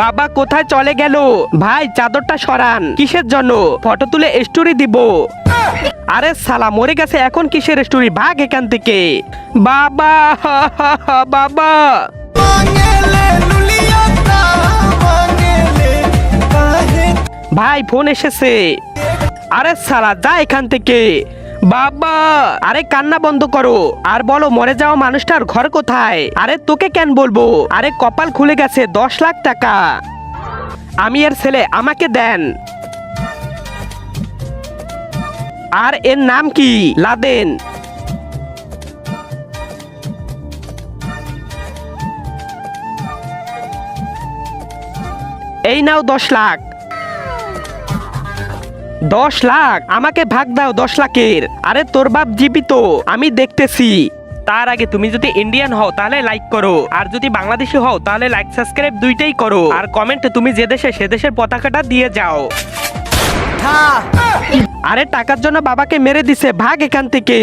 বাবা কোথায় চলে গেল? ভাই চাদরটা সরান। কিসের জন্য? ফটো তুলে স্টোরি দিব। আরে সালা মরে গেছে, এখন কিসের স্টোরি? ভাগ এখান থেকে। বাবা বাবা ভাই ফোন এসেছে। আরে সালা যা এখান থেকে। বাবা আরে কান্না বন্ধ করো আর বলো মরে যাওয়া মানুষটার ঘর কোথায়? আরে তোকে কেন বলবো? আরে কপাল খুলে গেছে, 10 লাখ টাকা। আমি এর ছেলে, আমাকে দেন। আর এর নাম কি? লাদেন। এই নাও 10 লাখ। 10 লাখ? আমাকে ভাগ দাও 10 লাখের। আরে তোর বাপ জীবিত, আমি দেখতেছি। তার আগে তুমি যদি ইন্ডিয়ান হও তাহলে লাইক করো, আর যদি বাংলাদেশি হও তাহলে লাইক সাবস্ক্রাইব দুইটাই করো, আর কমেন্টে তুমি যে দেশে সে দেশের পতাকাটা দিয়ে যাও। আরে টাকার জন্য বাবাকে মেরে দিছে, ভাগ এখান থেকে।